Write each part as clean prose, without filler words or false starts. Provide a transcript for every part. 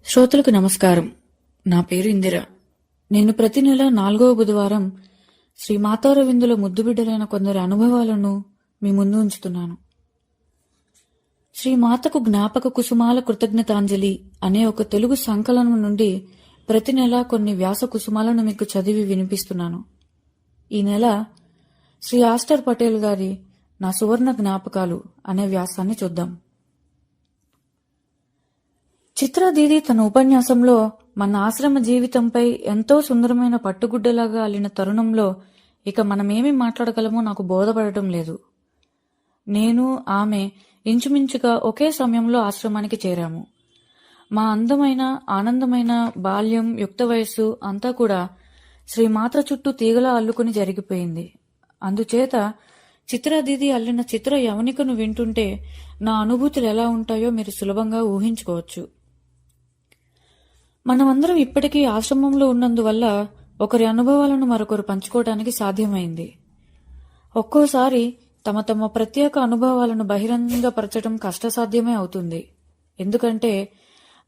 శ్రోతలకు నమస్కారం. నా పేరు ఇందిర. నేను ప్రతి నెల 4వ బుధవారం శ్రీ మాతారవిందుల ముద్దుబిడ్డలైన కొందరి అనుభవాలను మీ ముందు ఉంచుతున్నాను. శ్రీ మాతకు జ్ఞాపక కుసుమాల కృతజ్ఞతాంజలి అనే ఒక తెలుగు సంకలనం నుండి ప్రతి నెల కొన్ని వ్యాస కుసుమాలను మీకు చదివి వినిపిస్తున్నాను. ఈ నెల శ్రీ ఆస్టర్ పటేల్ గారి నా సువర్ణ జ్ఞాపకాలు అనే వ్యాసాన్ని చూద్దాం. చిత్రా దీది తన ఉపన్యాసంలో మన ఆశ్రమ జీవితంపై ఎంతో సుందరమైన పట్టుగుడ్డలాగా అల్లిన తరుణంలో ఇక మనమేమి మాట్లాడగలమో నాకు బోధపడటం లేదు. నేను ఆమె ఇంచుమించుగా ఒకే సమయంలో ఆశ్రమానికి చేరాము. మా అందమైన ఆనందమైన బాల్యం యుక్త వయస్సు అంతా కూడా శ్రీమాత చుట్టూ తీగలా అల్లుకుని జరిగిపోయింది. అందుచేత చిత్రా దీది అల్లిన చిత్ర యవనికను వింటుంటే నా అనుభూతులు ఎలా ఉంటాయో మీరు సులభంగా ఊహించుకోవచ్చు. మనమందరం ఇప్పటికీ ఆశ్రమంలో ఉన్నందువల్ల ఒకరి అనుభవాలను మరొకరు పంచుకోవడానికి సాధ్యమైంది. ఒక్కోసారి తమ తమ ప్రత్యేక అనుభవాలను బహిరంగపరచడం కష్టసాధ్యమే అవుతుంది. ఎందుకంటే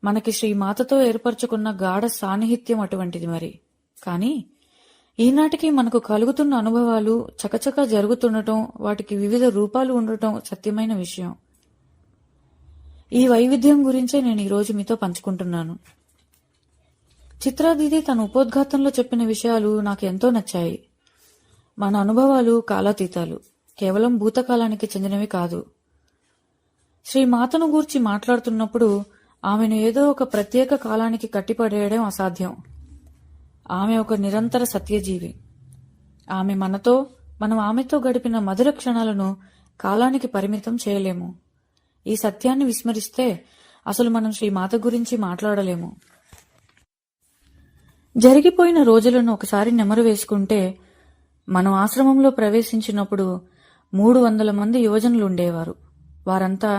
మనకి శ్రీమాతతో ఏర్పరచుకున్న గాఢ సాన్నిహిత్యం అటువంటిది. మరి కానీ ఈనాటికి మనకు కలుగుతున్న అనుభవాలు చకచకా జరుగుతుండటం, వాటికి వివిధ రూపాలు ఉండటం సత్యమైన విషయం. ఈ వైవిధ్యం గురించే నేను ఈరోజు మీతో పంచుకుంటున్నాను. చిత్రా దీది తన ఉపోద్ఘాతంలో చెప్పిన విషయాలు నాకు ఎంతో నచ్చాయి. మన అనుభవాలు కాలాతీతాలు, కేవలం భూతకాలానికి చెందినవి కాదు. శ్రీమాతను గూర్చి మాట్లాడుతున్నప్పుడు ఆమెను ఏదో ఒక ప్రత్యేక కాలానికి కట్టిపడేయడం అసాధ్యం. ఆమె ఒక నిరంతర సత్యజీవి. ఆమె మనతో, మనం ఆమెతో గడిపిన మధుర క్షణాలను కాలానికి పరిమితం చేయలేము. ఈ సత్యాన్ని విస్మరిస్తే అసలు మనం శ్రీమాత గురించి మాట్లాడలేము. జరిగిపోయిన రోజులను ఒకసారి నెమరు వేసుకుంటే, మనం ఆశ్రమంలో ప్రవేశించినప్పుడు 300 మంది యువజనులు ఉండేవారు. వారంతా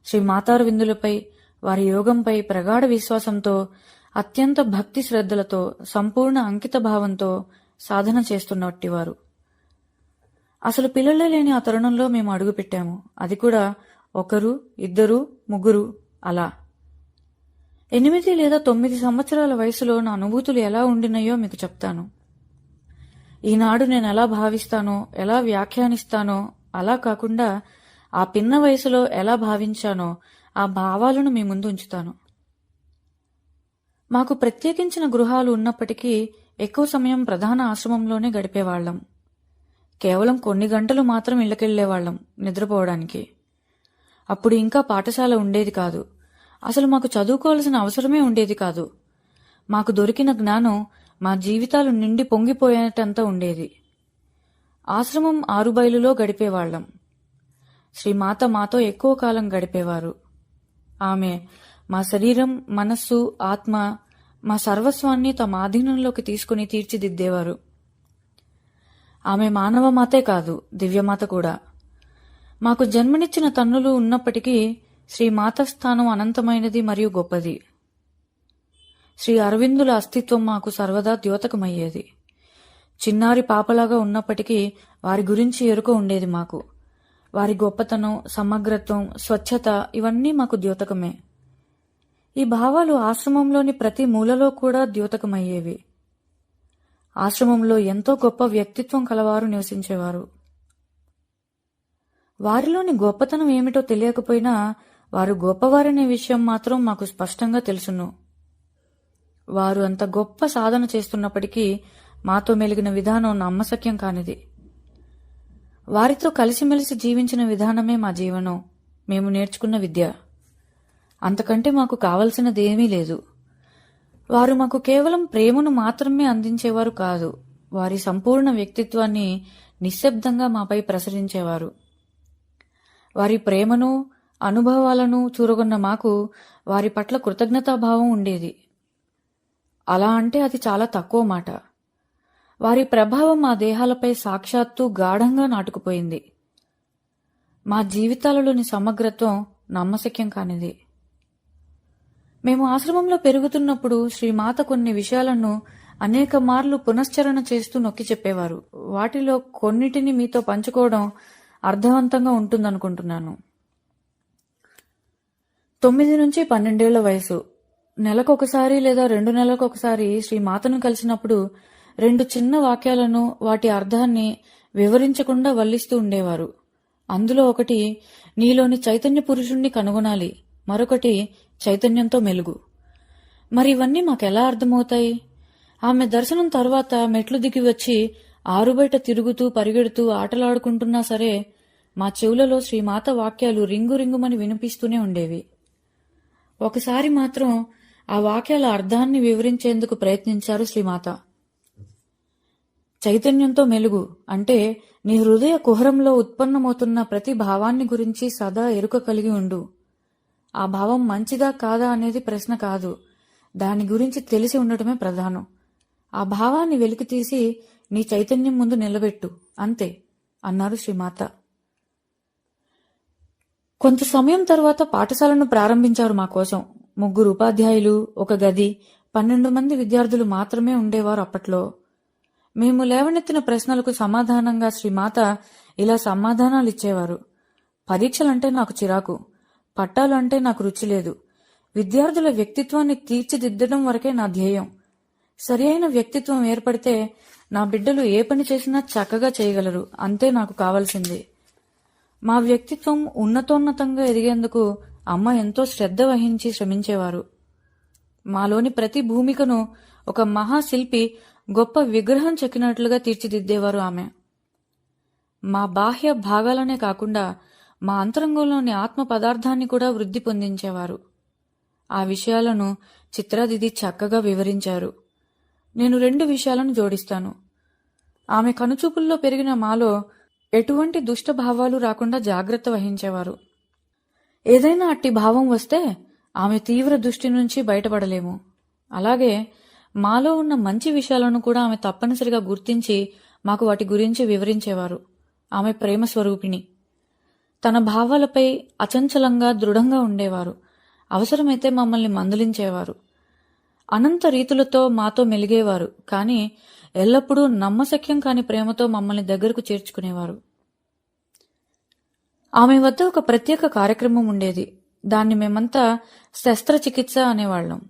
శ్రీ మాతారవిందులపై, వారి యోగంపై ప్రగాఢ విశ్వాసంతో, అత్యంత భక్తి శ్రద్ధలతో, సంపూర్ణ అంకిత భావంతో సాధన చేస్తున్నట్టివారు. అసలు పిల్లలే లేని ఆ తరుణంలో మేము అడుగుపెట్టాము. అది కూడా 1, 2, 3 అలా. 8 లేదా 9 సంవత్సరాల వయసులో నా అనుభూతులు ఎలా ఉండినాయో మీకు చెప్తాను. ఈనాడు నేను ఎలా భావిస్తానో, ఎలా వ్యాఖ్యానిస్తానో అలా కాకుండా ఆ పిన్న వయసులో ఎలా భావించానో ఆ భావాలను మీ ముందు ఉంచుతాను. మాకు ప్రత్యేకించిన గృహాలు ఉన్నప్పటికీ ఎక్కువ సమయం ప్రధాన ఆశ్రమంలోనే గడిపేవాళ్లం. కేవలం కొన్ని గంటలు మాత్రం ఇళ్లకెళ్లేవాళ్లం నిద్రపోవడానికి. అప్పుడు ఇంకా పాఠశాల ఉండేది కాదు. అసలు మాకు చదువుకోవాల్సిన అవసరమే ఉండేది కాదు. మాకు దొరికిన జ్ఞానం మా జీవితాలు నిండి పొంగిపోయేటంత ఉండేది. ఆశ్రమం ఆరుబయలులో గడిపేవాళ్లం. శ్రీమాత మాతో ఎక్కువ కాలం గడిపేవారు. ఆమె మా శరీరం, మనస్సు, ఆత్మ, మా సర్వస్వాన్ని తమ ఆధీనంలోకి తీసుకుని తీర్చిదిద్దేవారు. ఆమె మానవమాతే కాదు, దివ్యమాత కూడా. మాకు జన్మనిచ్చిన తన్నులు ఉన్నప్పటికీ శ్రీమాత స్థానం అనంతమైనది మరియు గొప్పది. శ్రీ అరవిందుల అస్తిత్వం మాకు సర్వదా ద్యోతకమయ్యేది. చిన్నారి పాపలాగా ఉన్నప్పటికీ వారి గురించి ఎరుక ఉండేది మాకు. వారి గొప్పతనం, సమగ్రత్వం, స్వచ్ఛత ఇవన్నీ మాకు ద్యోతకమే. ఈ భావాలు ఆశ్రమంలోని ప్రతి మూలలో కూడా ద్యోతకమయ్యేవి. ఆశ్రమంలో ఎంతో గొప్ప వ్యక్తిత్వం కలవారు నివసించేవారు. వారిలోని గొప్పతనం ఏమిటో తెలియకపోయినా వారు గొప్పవారనే విషయం మాత్రం మాకు స్పష్టంగా తెలుసును. వారు అంత గొప్ప సాధన చేస్తున్నప్పటికీ మాతో మెలిగిన విధానం నమ్మశక్యం కానిది. వారితో కలిసిమెలిసి జీవించిన విధానమే మా జీవనం, మేము నేర్చుకున్న విద్య. అంతకంటే మాకు కావలసినదేమీ లేదు. వారు మాకు కేవలం ప్రేమను మాత్రమే అందించేవారు కాదు, వారి సంపూర్ణ వ్యక్తిత్వాన్ని నిశ్శబ్దంగా మాపై ప్రసరించేవారు. వారి ప్రేమను, అనుభవాలను చూరగొన్న మాకు వారి పట్ల కృతజ్ఞతాభావం ఉండేది. అలా అంటే అది చాలా తక్కువ మాట. వారి ప్రభావం మా దేహాలపై సాక్షాత్తు గాఢంగా నాటుకుపోయింది. మా జీవితాలలోని సమగ్రత్వం నమ్మశక్యం కానిది. మేము ఆశ్రమంలో పెరుగుతున్నప్పుడు శ్రీమాత కొన్ని విషయాలను అనేక మార్లు పునశ్చరణ చేస్తూ నొక్కి చెప్పేవారు. వాటిలో కొన్నిటిని మీతో పంచుకోవడం అర్థవంతంగా ఉంటుందనుకుంటున్నాను. 9 నుంచి 12 ఏళ్ల వయసు నెలకొకసారి లేదా 2 నెలలకొకసారి శ్రీమాతను కలిసినప్పుడు 2 చిన్న వాక్యాలను వాటి అర్థాన్ని వివరించకుండా వల్లిస్తూ ఉండేవారు. అందులో ఒకటి నీలోని చైతన్య పురుషుణ్ణి కనుగొనాలి, మరొకటి చైతన్యంతో మెలుగు. మరి ఇవన్నీ మాకెలా అర్థమవుతాయి? ఆమె దర్శనం తర్వాత మెట్లు దిగి వచ్చి ఆరుబయట తిరుగుతూ పరిగెడుతూ ఆటలాడుకుంటున్నా సరే మా చెవులలో శ్రీమాత వాక్యాలు రింగు రింగుమని వినిపిస్తూనే ఉండేవి. ఒకసారి మాత్రం ఆ వాక్యాల అర్థాన్ని వివరించేందుకు ప్రయత్నించారు శ్రీమాత. చైతన్యంతో మెలుగు అంటే నీ హృదయ కుహరంలో ఉత్పన్నమవుతున్న ప్రతి భావాన్ని గురించి సదా ఎరుక కలిగి ఉండు. ఆ భావం మంచిదా కాదా అనేది ప్రశ్న కాదు, దాని గురించి తెలిసి ఉండటమే ప్రధానం. ఆ భావాన్ని వెలికితీసి నీ చైతన్యం ముందు నిలబెట్టు, అంతే అన్నారు శ్రీమాత. కొంత సమయం తర్వాత పాఠశాలను ప్రారంభించారు మా కోసం. 3 ఉపాధ్యాయులు, ఒక గది, 12 మంది విద్యార్థులు మాత్రమే ఉండేవారు అప్పట్లో. మేము లేవనెత్తిన ప్రశ్నలకు సమాధానంగా శ్రీమాత ఇలా సమాధానాలిచ్చేవారు. పరీక్షలంటే నాకు చిరాకు, పట్టాలు అంటే నాకు రుచి లేదు. విద్యార్థుల వ్యక్తిత్వాన్ని తీర్చిదిద్దడం వరకే నా ధ్యేయం. సరి అయిన వ్యక్తిత్వం ఏర్పడితే నా బిడ్డలు ఏ పని చేసినా చక్కగా చేయగలరు, అంతే నాకు కావాల్సింది. మా వ్యక్తిత్వం ఉన్నతోన్నతంగా ఎదిగేందుకు అమ్మ ఎంతో శ్రద్ధ వహించి శ్రమించేవారు. మాలోని ప్రతి భూమికను ఒక మహాశిల్పి గొప్ప విగ్రహం చెక్కినట్లుగా తీర్చిదిద్దేవారు ఆమె. మా బాహ్య భాగాలనే కాకుండా మా అంతరంగంలోని ఆత్మ పదార్థాన్ని కూడా వృద్ధి పొందించేవారు. ఆ విషయాలను చిత్రాదిది చక్కగా వివరించారు. నేను 2 విషయాలను జోడిస్తాను. ఆమె కనుచూపుల్లో పెరిగిన మాలో ఎటువంటి దుష్ట భావాలు రాకుండా జాగ్రత్త వహించేవారు. ఏదైనా అట్టి భావం వస్తే ఆమె తీవ్ర దృష్టి నుంచి బయటపడలేము. అలాగే మాలో ఉన్న మంచి విషయాలను కూడా ఆమె తప్పనిసరిగా గుర్తించి మాకు వాటి గురించి వివరించేవారు. ఆమె ప్రేమ స్వరూపిణి. తన భావాలపై అచంచలంగా దృఢంగా ఉండేవారు. అవసరమైతే మమ్మల్ని మందలించేవారు. అనంత రీతులతో మాతో మెలిగేవారు, కానీ ఎల్లప్పుడూ నమ్మశక్యం కాని ప్రేమతో మమ్మల్ని దగ్గరకు చేర్చుకునేవారు. ఆమె వద్ద ఒక ప్రత్యేక కార్యక్రమం ఉండేది. దాన్ని మేమంతా శస్త్రచికిత్స అనేవాళ్ళం.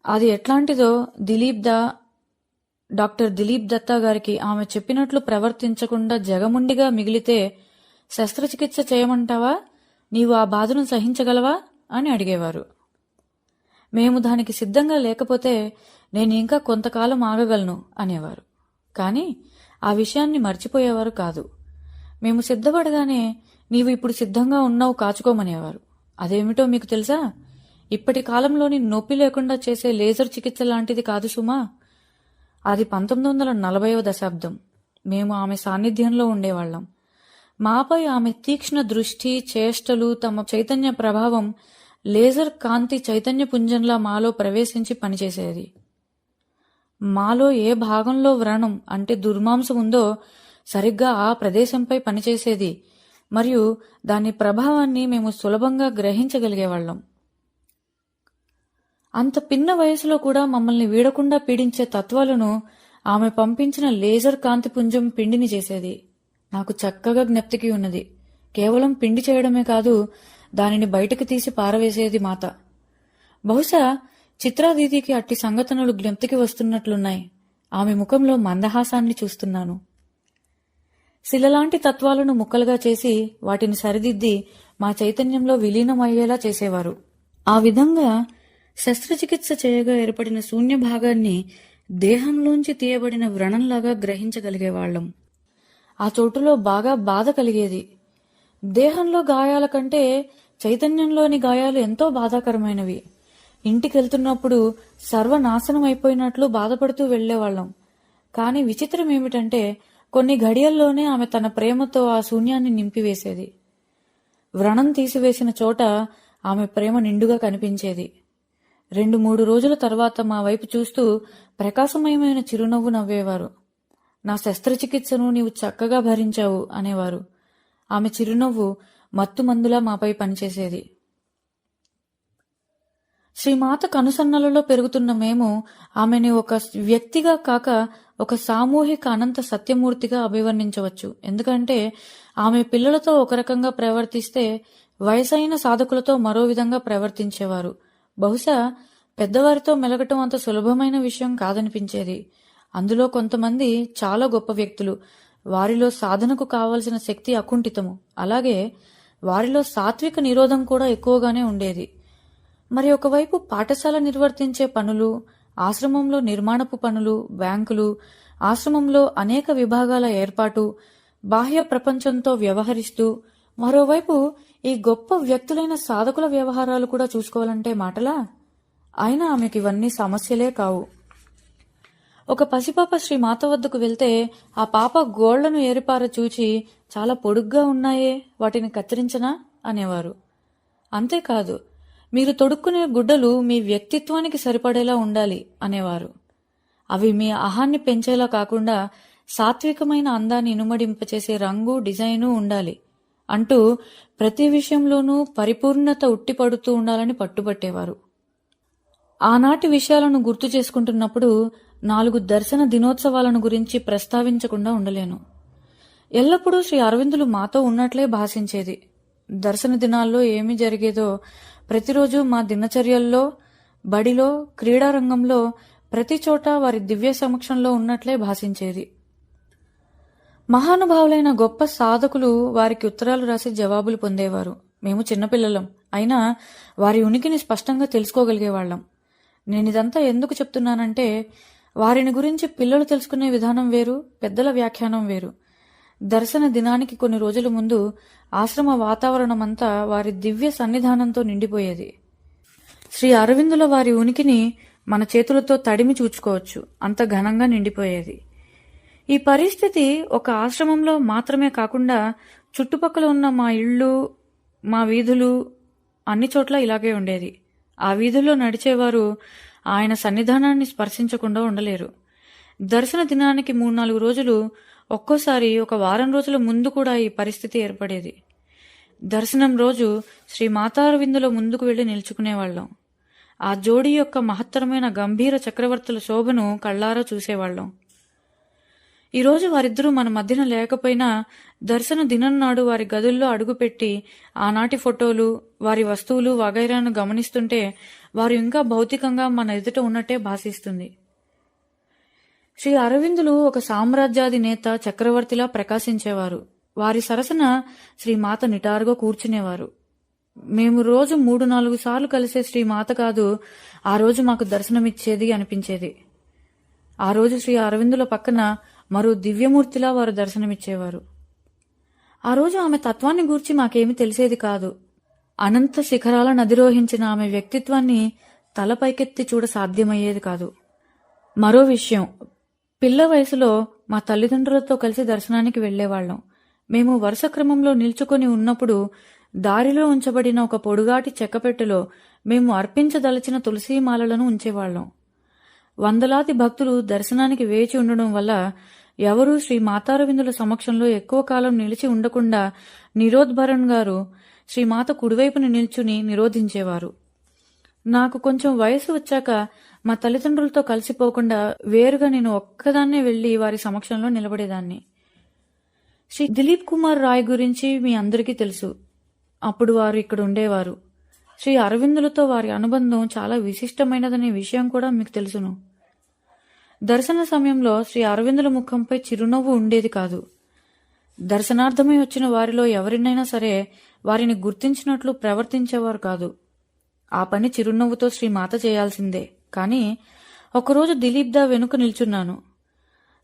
అది ఎట్లాంటిదో డాక్టర్ దిలీప్ దత్తా గారికి ఆమె చెప్పినట్లు ప్రవర్తించకుండా జగముండిగా మిగిలితే శస్త్రచికిత్స చేయమంటావా, నీవు ఆ బాధను సహించగలవా అని అడిగేవారు. మేము దానికి సిద్ధంగా లేకపోతే నేను ఇంకా కొంతకాలం ఆగగలను అనేవారు. కానీ ఆ విషయాన్ని మర్చిపోయేవారు కాదు. మేము సిద్ధపడగానే నీవు ఇప్పుడు సిద్ధంగా ఉన్నావు, కాచుకోమనేవారు. అదేమిటో మీకు తెలుసా? ఇప్పటి కాలంలోని నొప్పి లేకుండా చేసే లేజర్ చికిత్స లాంటిది కాదు సుమా. అది 1940వ దశాబ్దం. మేము ఆమె సాన్నిధ్యంలో ఉండేవాళ్లం. మాపై ఆమె తీక్ష్ణ దృష్టి, చేష్టలు, తమ చైతన్య ప్రభావం లేజర్ కాంతి చైతన్య పుంజంలా మాలో ప్రవేశించి పనిచేసేది. మాలో ఏ భాగంలో వ్రణం అంటే దుర్మాంసం ఉందో సరిగ్గా ఆ ప్రదేశంపై పనిచేసేది మరియు దాని ప్రభావాన్ని మేము సులభంగా గ్రహించగలిగేవాళ్లం. అంత పిన్న వయసులో కూడా మమ్మల్ని వీడకుండా పీడించే తత్వాలను ఆమె పంపించిన లేజర్ కాంతి పుంజం పిండిని చేసేది. నాకు చక్కగా జ్ఞప్తికి ఉన్నది. కేవలం పిండి చేయడమే కాదు, దానిని బయటకు తీసి పారవేసేది మాత. బహుశా చిత్రాదీదికి అట్టి సంఘటనలు జ్ఞప్తికి వస్తున్నట్లున్నాయి. ఆమె ముఖంలో మందహాసాన్ని చూస్తున్నాను. శిలలాంటి తత్వాలను ముక్కలుగా చేసి వాటిని సరిదిద్ది మా చైతన్యంలో విలీనమయ్యేలా చేసేవారు. ఆ విధంగా శస్త్రచికిత్స చేయగా ఏర్పడిన శూన్య భాగాన్ని దేహంలోంచి తీయబడిన వ్రణంలాగా గ్రహించగలిగేవాళ్లం. ఆ చోటులో బాగా బాధ కలిగేది. దేహంలో గాయాల కంటే చైతన్యంలోని గాయాలు ఎంతో బాధాకరమైనవి. ఇంటికెళ్తున్నప్పుడు సర్వనాశనం అయిపోయినట్లు బాధపడుతూ వెళ్లేవాళ్లం. కాని విచిత్రం ఏమిటంటే కొన్ని ఘడియల్లోనే ఆమె తన ప్రేమతో ఆ శూన్యాన్ని నింపివేసేది. వ్రణం తీసివేసిన చోట ఆమె ప్రేమ నిండుగా కనిపించేది. 2-3 రోజుల తర్వాత మా వైపు చూస్తూ ప్రకాశమయమైన చిరునవ్వు నవ్వేవారు. నా శస్త్రచికిత్సను నీవు చక్కగా భరించావు అనేవారు. ఆమె చిరునవ్వు మత్తుమందులా మాపై పనిచేసేది. శ్రీమాత కనుసన్నలలో పెరుగుతున్న మేము ఆమెని ఒక వ్యక్తిగా కాక ఒక సామూహిక అనంత సత్యమూర్తిగా అభివర్ణించవచ్చు. ఎందుకంటే ఆమె పిల్లలతో ఒక రకంగా ప్రవర్తిస్తే వయసైన సాధకులతో మరో విధంగా ప్రవర్తించేవారు. బహుశా పెద్దవారితో మెలగటం అంత సులభమైన విషయం కాదనిపించేది. అందులో కొంతమంది చాలా గొప్ప వ్యక్తులు. వారిలో సాధనకు కావలసిన శక్తి అకుంఠితము. అలాగే వారిలో సాత్విక నిరోధం కూడా ఎక్కువగానే ఉండేది. మరి ఒకవైపు పాఠశాల నిర్వర్తించే పనులు, ఆశ్రమంలో నిర్మాణపు పనులు, బ్యాంకులు, ఆశ్రమంలో అనేక విభాగాల ఏర్పాటు, బాహ్య ప్రపంచంతో వ్యవహరిస్తూ, మరోవైపు ఈ గొప్ప వ్యక్తులైన సాధకుల వ్యవహారాలు కూడా చూసుకోవాలంటే మాటలా? అయినా ఆమెకి ఇవన్నీ సమస్యలే కావు. ఒక పసిపాప శ్రీ మాత వద్దకు వెళ్తే ఆ పాప గోళ్లను ఏరిపార చూచి, చాలా పొడుగ్గా ఉన్నాయే, వాటిని కత్తిరించనా అనేవారు. అంతేకాదు, మీరు తొడుక్కునే గుడ్డలు మీ వ్యక్తిత్వానికి సరిపడేలా ఉండాలి అనేవారు. అవి మీ అహాన్ని పెంచేలా కాకుండా సాత్వికమైన అందాన్ని ఇనుమడింపచేసే రంగు, డిజైను ఉండాలి అంటూ ప్రతి విషయంలోనూ పరిపూర్ణత ఉట్టిపడుతూ ఉండాలని పట్టుబట్టేవారు. ఆనాటి విషయాలను గుర్తు చేసుకుంటున్నప్పుడు 4 దర్శన దినోత్సవాలను గురించి ప్రస్తావించకుండా ఉండలేను. ఎల్లప్పుడూ శ్రీ అరవిందులు మాతో ఉన్నట్లే భాషించేది. దర్శన దినాల్లో ఏమి జరిగేదో ప్రతిరోజు మా దినచర్యల్లో, బడిలో, క్రీడారంగంలో, ప్రతి చోట వారి దివ్య సమక్షంలో ఉన్నట్లే భాషించేది. మహానుభావులైన గొప్ప సాధకులు వారికి ఉత్తరాలు రాసి జవాబులు పొందేవారు. మేము చిన్నపిల్లలం అయినా వారి ఉనికిని స్పష్టంగా తెలుసుకోగలిగేవాళ్లం. నేనిదంతా ఎందుకు చెప్తున్నానంటే, వారిని గురించి పిల్లలు తెలుసుకునే విధానం వేరు, పెద్దల వ్యాఖ్యానం వేరు. దర్శన దినానికి కొన్ని రోజుల ముందు ఆశ్రమ వాతావరణమంతా వారి దివ్య సన్నిధానంతో నిండిపోయేది. శ్రీ అరవిందుల వారి ఉనికిని మన చేతులతో తడిమి చూచుకోవచ్చు, అంత ఘనంగా నిండిపోయేది. ఈ పరిస్థితి ఒక ఆశ్రమంలో మాత్రమే కాకుండా చుట్టుపక్కల ఉన్న మా ఇళ్ళు, మా వీధులు, అన్ని చోట్ల ఇలాగే ఉండేది. ఆ వీధుల్లో నడిచేవారు ఆయన సన్నిధానాన్ని స్పర్శించకుండా ఉండలేరు. దర్శన దినానికి 3-4 రోజులు, ఒక్కోసారి ఒక వారం రోజుల ముందు కూడా ఈ పరిస్థితి ఏర్పడేది. దర్శనం రోజు శ్రీ మాతారవిందుల ముందుకు వెళ్లి నిల్చుకునేవాళ్లం. ఆ జోడీ యొక్క మహత్తరమైన గంభీర చక్రవర్తుల శోభను కళ్లారా చూసేవాళ్లం. ఈరోజు వారిద్దరూ మన మధ్యన లేకపోయినా దర్శన దినం నాడు వారి గదుల్లో అడుగుపెట్టి ఆనాటి ఫోటోలు, వారి వస్తువులు వగైరాను గమనిస్తుంటే వారు ఇంకా భౌతికంగా మన ఎదుట ఉన్నట్టే భాసిస్తుంది. శ్రీ అరవిందులు ఒక సామ్రాజ్యాది నేత, చక్రవర్తిలా ప్రకాశించేవారు. వారి సరసన శ్రీ మాత నిటారుగా కూర్చునేవారు. మేము రోజు 3-4 సార్లు కలిసే శ్రీ మాత కాదు ఆ రోజు మాకు దర్శనమిచ్చేది అనిపించేది. ఆ రోజు శ్రీ అరవిందుల పక్కన మరో దివ్యమూర్తిలా వారు దర్శనమిచ్చేవారు. ఆ రోజు ఆమె తత్వాన్ని గూర్చి మాకేమీ తెలిసేది కాదు. అనంత శిఖరాలను అధిరోహించిన ఆమె వ్యక్తిత్వాన్ని తలపైకెత్తి చూడ సాధ్యమయ్యేది కాదు. మరో విషయం, పిల్ల వయసులో మా తల్లిదండ్రులతో కలిసి దర్శనానికి వెళ్లేవాళ్లం. మేము వరుస క్రమంలో నిల్చుకొని ఉన్నప్పుడు దారిలో ఉంచబడిన ఒక పొడుగాటి చెక్కపెట్టెలో మేము అర్పించదలచిన తులసీమాలలను ఉంచేవాళ్లం. వందలాది భక్తులు దర్శనానికి వేచి ఉండడం వల్ల ఎవరూ శ్రీ మాతారవిందుల సమక్షంలో ఎక్కువ కాలం నిలిచి ఉండకుండా నిరోధభరణ్ గారు శ్రీమాత కుడివైపున నిల్చుని నిరోధించేవారు. నాకు కొంచెం వయసు వచ్చాక మా తల్లిదండ్రులతో కలిసిపోకుండా వేరుగా నేను ఒక్కదాన్నే వెళ్లి వారి సమక్షంలో నిలబడేదాన్ని. శ్రీ దిలీప్ కుమార్ రాయ్ గురించి మీ అందరికీ తెలుసు. అప్పుడు వారు ఇక్కడ ఉండేవారు. శ్రీ అరవిందులతో వారి అనుబంధం చాలా విశిష్టమైనదనే విషయం కూడా మీకు తెలుసును. దర్శన సమయంలో శ్రీ అరవిందుల ముఖంపై చిరునవ్వు ఉండేది కాదు. దర్శనార్థమై వచ్చిన వారిలో ఎవరినైనా సరే వారిని గుర్తించినట్లు ప్రవర్తించేవారు కాదు. ఆ పని చిరునవ్వుతో శ్రీ మాత చేయాల్సిందే. కానీ ఒకరోజు దిలీప్ దా వెనుక నిల్చున్నాను.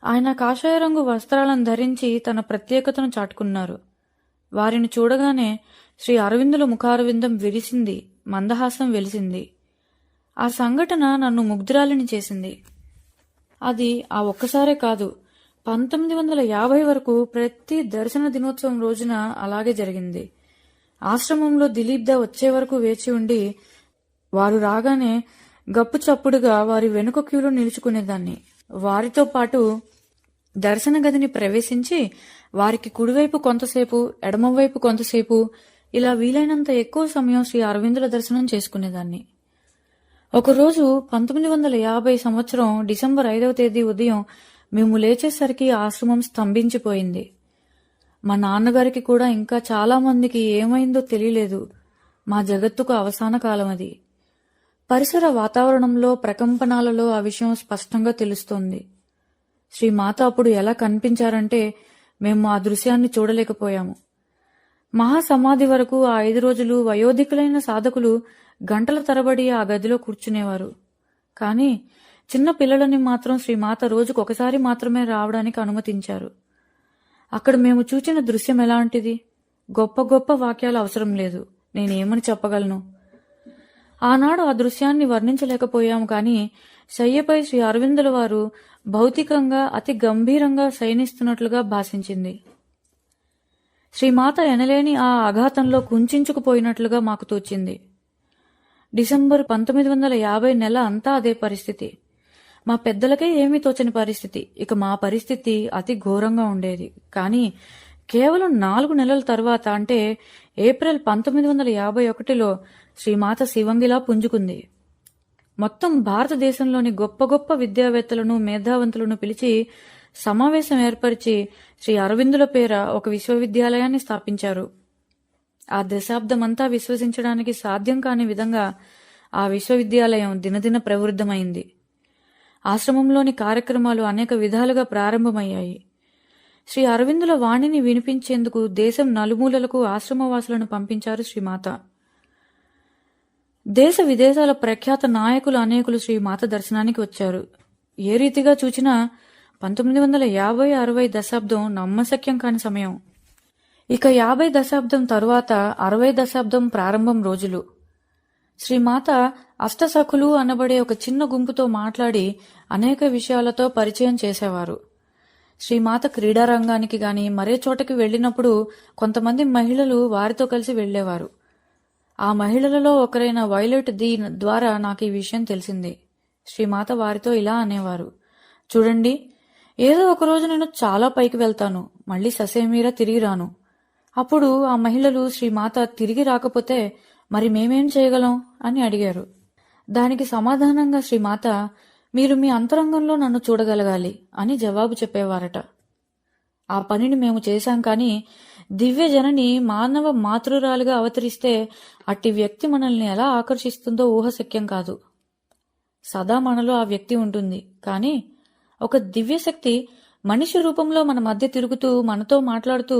ఆయన కాషాయ రంగు వస్త్రాలను ధరించి తన ప్రత్యేకతను చాటుకున్నారు. వారిని చూడగానే శ్రీ అరవిందుల ముఖారవిందం విరిసింది, మందహాసం వెలిసింది. ఆ సంఘటన నన్ను ముగ్ధురాలిని చేసింది. అది ఆ ఒక్కసారే కాదు, 1950 వరకు ప్రతి దర్శన దినోత్సవం రోజున అలాగే జరిగింది. ఆశ్రమంలో దిలీప్ దా వచ్చే వరకు వేచి ఉండి వారు రాగానే గప్పు చప్పుడుగా వారి వెనుక క్యూలో నిలుచుకునేదాన్ని. వారితో పాటు దర్శన గదిని ప్రవేశించి వారికి కుడివైపు కొంతసేపు, ఎడమవైపు కొంతసేపు, ఇలా వీలైనంత ఎక్కువ సమయం శ్రీ అరవిందుల దర్శనం చేసుకునేదాన్ని. ఒకరోజు 1950 సంవత్సరం డిసెంబర్ 5వ తేదీ ఉదయం మేము లేచేసరికి ఆశ్రమం స్తంభించిపోయింది. మా నాన్నగారికి కూడా ఇంకా చాలా మందికి ఏమైందో తెలియలేదు. మా జగత్తుకు అవసాన కాలం అది. పరిసర వాతావరణంలో ప్రకంపనాలలో ఆ విషయం స్పష్టంగా తెలుస్తోంది. శ్రీమాత అప్పుడు ఎలా కనిపించారంటే మేము ఆ దృశ్యాన్ని చూడలేకపోయాము. మహాసమాధి వరకు ఆ 5 రోజులు వయోధికులైన సాధకులు గంటల తరబడి ఆ గదిలో కూర్చునేవారు. కానీ చిన్న పిల్లలని మాత్రం శ్రీమాత రోజుకొకసారి మాత్రమే రావడానికి అనుమతించారు. అక్కడ మేము చూచిన దృశ్యం ఎలాంటిది? గొప్ప గొప్ప వాక్యాలు అవసరం లేదు. నేనేమని చెప్పగలను? ఆనాడు ఆ దృశ్యాన్ని వర్ణించలేకపోయాము. కానీ శయ్యపై శ్రీ అరవిందుల వారు భౌతికంగా అతి గంభీరంగా శయనిస్తున్నట్లుగా భాషించింది. శ్రీమాత ఎనలేని ఆ ఆఘాతంలో కుంచుకుపోయినట్లుగా మాకు తోచింది. డిసెంబర్ 1950 నెల అంతా అదే పరిస్థితి. మా పెద్దలకే ఏమీ తోచని పరిస్థితి. ఇక మా పరిస్థితి అతి ఘోరంగా ఉండేది. కానీ కేవలం 4 నెలల తర్వాత, అంటే ఏప్రిల్ 1951లో శ్రీమాత శివంగిలా పుంజుకుంది. మొత్తం భారతదేశంలోని గొప్ప గొప్ప విద్యావేత్తలను, మేధావంతులను పిలిచి సమావేశం ఏర్పరిచి శ్రీ అరవిందుల పేర ఒక విశ్వవిద్యాలయాన్ని స్థాపించారు. ఆ దశాబ్దమంతా విశ్వసించడానికి సాధ్యం కాని విధంగా ఆ విశ్వవిద్యాలయం దినదిన ప్రవృద్ధమైంది. ఆశ్రమంలోని కార్యక్రమాలు అనేక విధాలుగా ప్రారంభమయ్యాయి. శ్రీ అరవిందుల వాణిని వినిపించేందుకు దేశం నలుమూలలకు ఆశ్రమవాసులను పంపించారు శ్రీమాత. దేశ విదేశాల ప్రఖ్యాత నాయకులు అనేకులు శ్రీమాత దర్శనానికి వచ్చారు. ఏ రీతిగా చూచినా 1950-60 దశాబ్దం నమ్మశక్యం కాని సమయం. ఇక 50 దశాబ్దం తరువాత 60 దశాబ్దం ప్రారంభం రోజులు. శ్రీమాత అష్టసఖులు అనబడే ఒక చిన్న గుంపుతో మాట్లాడి అనేక విషయాలతో పరిచయం చేసేవారు. శ్రీమాత క్రీడారంగానికి గాని మరే చోటకి వెళ్లినప్పుడు కొంతమంది మహిళలు వారితో కలిసి వెళ్లేవారు. ఆ మహిళలలో ఒకరైన వైలెట్ దీన్ ద్వారా నాకు ఈ విషయం తెలిసింది. శ్రీమాత వారితో ఇలా అనేవారు, చూడండి, ఏదో ఒకరోజు నేను చాలా పైకి వెళ్తాను, మళ్ళీ ససేమీరా తిరిగి రాను. అప్పుడు ఆ మహిళలు శ్రీమాత తిరిగి రాకపోతే మరి మేమేం చేయగలం అని అడిగారు. దానికి సమాధానంగా శ్రీమాత, మీరు మీ అంతరంగంలో నన్ను చూడగలగాలి అని జవాబు చెప్పేవారట. ఆ పనిని మేము చేశాం. కానీ దివ్య జనని మానవ మాతృరాలుగా అవతరిస్తే అట్టి వ్యక్తి మనల్ని ఎలా ఆకర్షిస్తుందో ఊహశక్యం కాదు. సదా మనలో ఆ వ్యక్తి ఉంటుంది. కానీ ఒక దివ్యశక్తి మనిషి రూపంలో మన మధ్య తిరుగుతూ, మనతో మాట్లాడుతూ,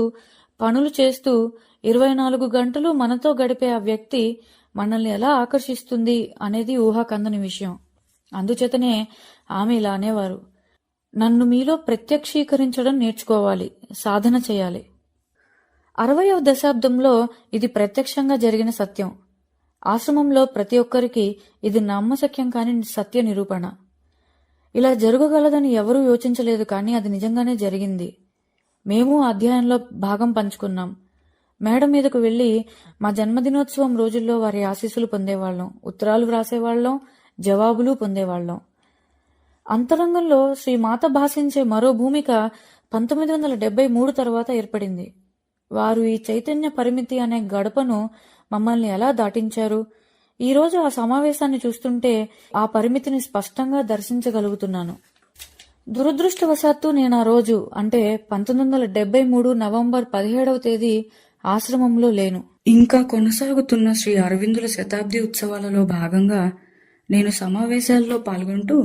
పనులు చేస్తూ 24 గంటలు మనతో గడిపే ఆ వ్యక్తి మనల్ని ఎలా ఆకర్షిస్తుంది అనేది ఊహాకందని విషయం. అందుచేతనే ఆమె ఇలా అనేవారు, నన్ను మీలో ప్రత్యక్షీకరించడం నేర్చుకోవాలి, సాధన చేయాలి. 60వ దశాబ్దంలో ఇది ప్రత్యక్షంగా జరిగిన సత్యం. ఆశ్రమంలో ప్రతి ఒక్కరికి ఇది నమ్మశక్యం కాని సత్య నిరూపణ. ఇలా జరగగలదని ఎవరూ యోచించలేదు. కానీ అది నిజంగానే జరిగింది. మేము అధ్యాయంలో భాగం పంచుకున్నాం. మేడ మీదకు వెళ్లి మా జన్మదినోత్సవం రోజుల్లో వారి ఆశీస్సులు పొందేవాళ్లం, ఉత్తరాలు వ్రాసేవాళ్లం, జవాబులు పొందేవాళ్లం. అంతరంగంలో శ్రీమాత భాషించే మరో భూమిక 1973 తర్వాత ఏర్పడింది. వారు ఈ చైతన్య పరిమితి అనే గడపను మమ్మల్ని ఎలా దాటించారు? ఈరోజు ఆ సమావేశాన్ని చూస్తుంటే ఆ పరిమితిని స్పష్టంగా దర్శించగలుగుతున్నాను. దురదృష్టవశాత్తు నేను ఆ రోజు, అంటే 1973 నవంబర్ 17వ తేదీ ఆశ్రమంలో లేను. ఇంకా కొనసాగుతున్న శ్రీ అరవిందుల శతాబ్ది ఉత్సవాలలో భాగంగా నేను సమావేశాల్లో పాల్గొంటూ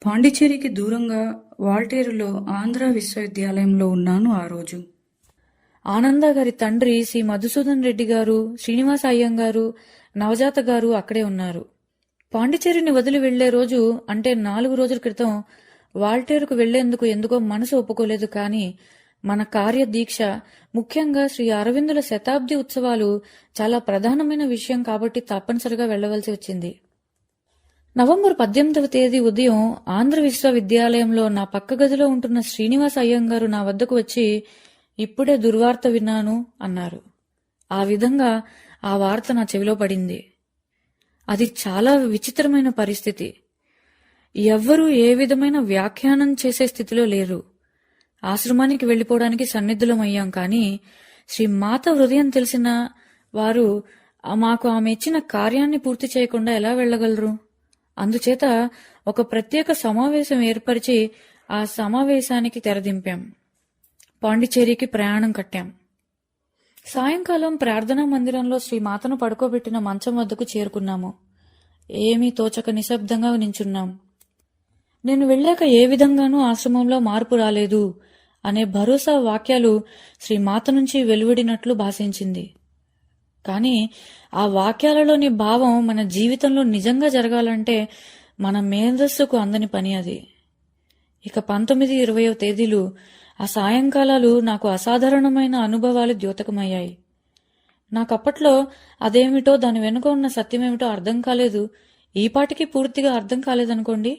పాండిచ్చేరికి దూరంగా వాల్టేరులో ఆంధ్ర విశ్వవిద్యాలయంలో ఉన్నాను. ఆ రోజు ఆనంద గారి తండ్రి శ్రీ మధుసూదన్ రెడ్డి గారు, శ్రీనివాస అయ్యంగారు, నవజాత గారు అక్కడే ఉన్నారు. పాండిచ్చేరిని వదిలి వెళ్లే రోజు, అంటే 4 రోజుల క్రితం వాల్టేరుకు వెళ్లేందుకు ఎందుకో మనసు ఒప్పుకోలేదు. కానీ మన కార్యదీక్ష, ముఖ్యంగా శ్రీ అరవిందుల శతాబ్ది ఉత్సవాలు చాలా ప్రధానమైన విషయం కాబట్టి తప్పనిసరిగా వెళ్లవలసి వచ్చింది. నవంబర్ 18వ తేదీ ఉదయం ఆంధ్ర విశ్వవిద్యాలయంలో నా పక్క గదిలో ఉంటున్న శ్రీనివాస అయ్యంగారు నా వద్దకు వచ్చి, ఇప్పుడే దుర్వార్త విన్నాను అన్నారు. ఆ విధంగా ఆ వార్త నా చెవిలో పడింది. అది చాలా విచిత్రమైన పరిస్థితి. ఎవ్వరూ ఏ విధమైన వ్యాఖ్యానం చేసే స్థితిలో లేరు. ఆశ్రమానికి వెళ్లిపోవడానికి సన్నిధులమయ్యాం. కానీ శ్రీమాత హృదయం తెలిసిన వారు మాకు ఆమె ఇచ్చిన కార్యాన్ని పూర్తి చేయకుండా ఎలా వెళ్లగలరు? అందుచేత ఒక ప్రత్యేక సమావేశం ఏర్పరిచి ఆ సమావేశానికి తెరదింపాం. పాండిచ్చేరికి ప్రయాణం కట్టాం. సాయంకాలం ప్రార్థనా మందిరంలో శ్రీమాతను పడుకోబెట్టిన మంచం వద్దకు చేరుకున్నాము. ఏమీ తోచక నిశ్శబ్దంగా నించున్నాం. నేను వెళ్ళాక ఏ విధంగానూ ఆశ్రమంలో మార్పు రాలేదు అనే భరోసా వాక్యాలు శ్రీమాత నుంచి వెలువడినట్లు భాషించింది. కానీ ఆ వాక్యాలలోని భావం మన జీవితంలో నిజంగా జరగాలంటే మన మేధస్సుకు అందని పని అది. ఇక 19, 20వ తేదీలు ఆ సాయంకాలాలు నాకు అసాధారణమైన అనుభవాలు ద్యోతకమయ్యాయి. నాకప్పట్లో అదేమిటో దాని వెనుక ఉన్న సత్యమేమిటో అర్థం కాలేదు. ఈపాటికి పూర్తిగా అర్థం కాలేదనుకోండి.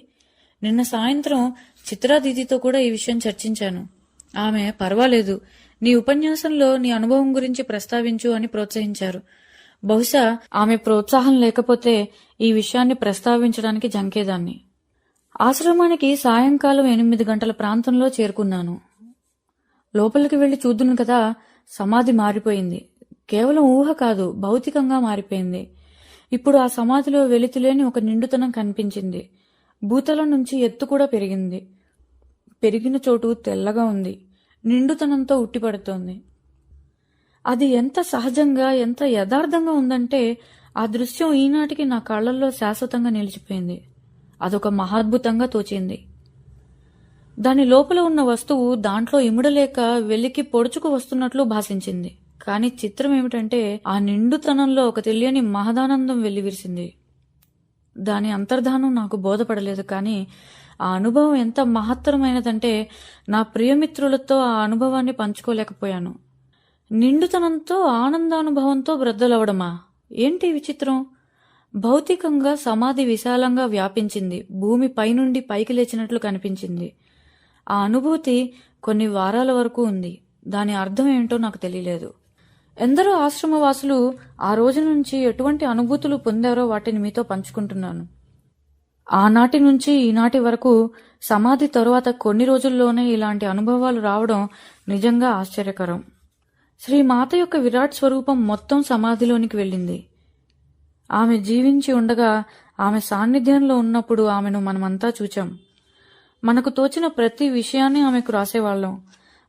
నిన్న సాయంత్రం చిత్రా దీదీతో కూడా ఈ విషయం చర్చించాను. ఆమె పర్వాలేదు, నీ ఉపన్యాసంలో నీ అనుభవం గురించి ప్రస్తావించు అని ప్రోత్సహించారు. బహుశా ఆమె ప్రోత్సాహం లేకపోతే ఈ విషయాన్ని ప్రస్తావించడానికి జంకేదాన్ని. ఆశ్రమానికి సాయంకాలం 8 గంటల ప్రాంతంలో చేరుకున్నాను. లోపలికి వెళ్లి చూద్దును కదా, సమాధి మారిపోయింది. కేవలం ఊహ కాదు, భౌతికంగా మారిపోయింది. ఇప్పుడు ఆ సమాధిలో వెలితిలేని ఒక నిండుతనం కనిపించింది. భూతలం నుంచి ఎత్తు కూడా పెరిగింది. పెరిగిన చోటు తెల్లగా ఉంది. నిండుతనంతో ఉట్టిపడుతోంది. అది ఎంత సహజంగా, ఎంత యథార్థంగా ఉందంటే ఆ దృశ్యం ఈనాటికి నా కళ్లల్లో శాశ్వతంగా నిలిచిపోయింది. అదొక మహాద్భుతంగా తోచింది. దాని లోపల ఉన్న వస్తువు దాంట్లో ఇముడలేక వెలికి పొడుచుకు వస్తున్నట్లు భాషించింది. కాని చిత్రం ఏమిటంటే ఆ నిండుతనంలో ఒక తెలియని మహదానందం వెల్లివిరిసింది. దాని అంతర్ధానం నాకు బోధపడలేదు. కానీ ఆ అనుభవం ఎంత మహత్తరమైనదంటే నా ప్రియమిత్రులతో ఆ అనుభవాన్ని పంచుకోలేకపోయాను. నిండుతనంతో, ఆనందానుభవంతో బ్రద్దలవడమా? ఏంటి విచిత్రం? భౌతికంగా సమాధి విశాలంగా వ్యాపించింది. భూమి పైనుండి పైకి లేచినట్లు కనిపించింది. ఆ అనుభూతి కొన్ని వారాల వరకు ఉంది. దాని అర్థం ఏమిటో నాకు తెలియలేదు. ఎందరో ఆశ్రమవాసులు ఆ రోజు నుంచి ఎటువంటి అనుభూతులు పొందారో వాటిని మీతో పంచుకుంటున్నాను. ఆనాటి నుంచి ఈనాటి వరకు సమాధి తరువాత కొన్ని రోజుల్లోనే ఇలాంటి అనుభవాలు రావడం నిజంగా ఆశ్చర్యకరం. శ్రీమాత యొక్క విరాట్ స్వరూపం మొత్తం సమాధిలోనికి వెళ్ళింది. ఆమె జీవించి ఉండగా, ఆమె సాన్నిధ్యంలో ఉన్నప్పుడు ఆమెను మనమంతా చూచాం. మనకు తోచిన ప్రతి విషయాన్ని ఆమెకు రాసేవాళ్లం.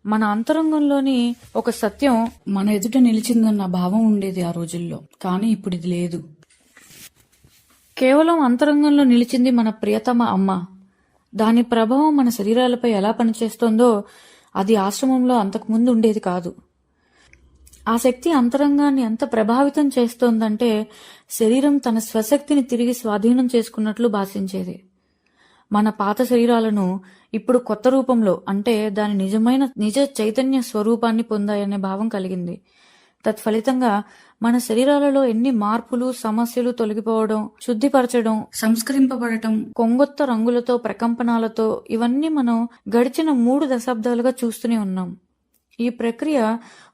మన అంతరంగంలోని ఒక సత్యం మన ఎదుట నిలిచిందన్న భావం ఉండేది ఆ రోజుల్లో. కానీ ఇప్పుడు ఇది లేదు. కేవలం అంతరంగంలో నిలిచింది మన ప్రియతమ అమ్మ. దాని ప్రభావం మన శరీరాలపై ఎలా పనిచేస్తోందో అది ఆశ్రమంలో అంతకుముందు ఉండేది కాదు. ఆ శక్తి అంతరంగాన్ని ఎంత ప్రభావితం చేస్తోందంటే శరీరం తన స్వశక్తిని తిరిగి స్వాధీనం చేసుకున్నట్లు భాషించేది. మన పాత శరీరాలను ఇప్పుడు కొత్త రూపంలో, అంటే దాని నిజ చైతన్య స్వరూపాన్ని పొందాయనే భావం కలిగింది. తత్ఫలితంగా మన శరీరాలలో ఎన్ని మార్పులు, సమస్యలు తొలగిపోవడం, శుద్ధిపరచడం, సంస్కరింపబడటం, కొంగొత్త రంగులతో, ప్రకంపనాలతో, ఇవన్నీ మనం గడిచిన 3 దశాబ్దాలుగా చూస్తూనే ఉన్నాం. ఈ ప్రక్రియ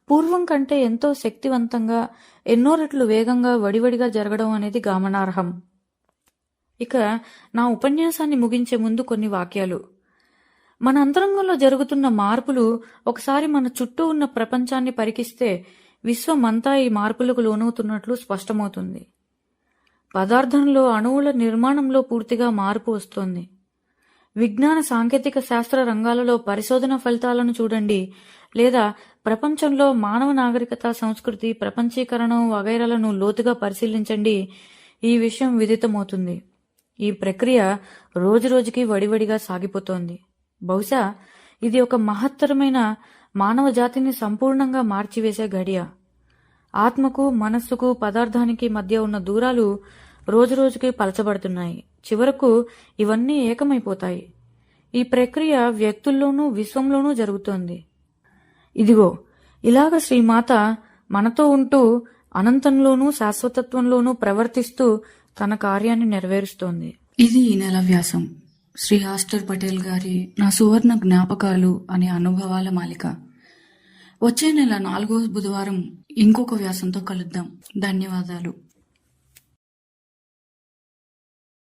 పూర్వం కంటే ఎంతో శక్తివంతంగా, ఎన్నో రెట్లు వేగంగా, వడివడిగా జరగడం అనేది గమనార్హం. ఇక నా ఉపన్యాసాన్ని ముగించే ముందు కొన్ని వాక్యాలు. మన అంతరంగంలో జరుగుతున్న మార్పులు ఒకసారి మన చుట్టూ ఉన్న ప్రపంచాన్ని పరికిస్తే విశ్వమంతా ఈ మార్పులకు లోనవుతున్నట్లు స్పష్టమవుతుంది. పదార్థంలో, అణువుల నిర్మాణంలో పూర్తిగా మార్పు వస్తోంది. విజ్ఞాన సాంకేతిక శాస్త్ర రంగాలలో పరిశోధన ఫలితాలను చూడండి, లేదా ప్రపంచంలో మానవ నాగరికత, సంస్కృతి, ప్రపంచీకరణం వగైరాలను లోతుగా పరిశీలించండి. ఈ విషయం విదితమవుతుంది. ఈ ప్రక్రియ రోజురోజుకి వడివడిగా సాగిపోతోంది. బహుశా ఇది ఒక మహత్తరమైన మానవ జాతిని సంపూర్ణంగా మార్చివేసే గడియ. ఆత్మకు, మనస్సుకు, పదార్థానికి మధ్య ఉన్న దూరాలు రోజురోజుకి పలచబడుతున్నాయి. చివరకు ఇవన్నీ ఏకమైపోతాయి. ఈ ప్రక్రియ వ్యక్తుల్లోనూ, విశ్వంలోనూ జరుగుతోంది. ఇదిగో ఇలాగ శ్రీమాత మనతో ఉంటూ అనంతంలోనూ, శాశ్వతత్వంలోనూ ప్రవర్తిస్తూ తన కార్యాన్ని నెరవేరుస్తోంది. ఇది ఈ నెల వ్యాసం. శ్రీ హాస్టర్ పటేల్ గారి నా సువర్ణ జ్ఞాపకాలు అనే అనుభవాల మాలిక. వచ్చే నెల 4వ బుధవారం ఇంకొక వ్యాసంతో కలుద్దాం. ధన్యవాదాలు.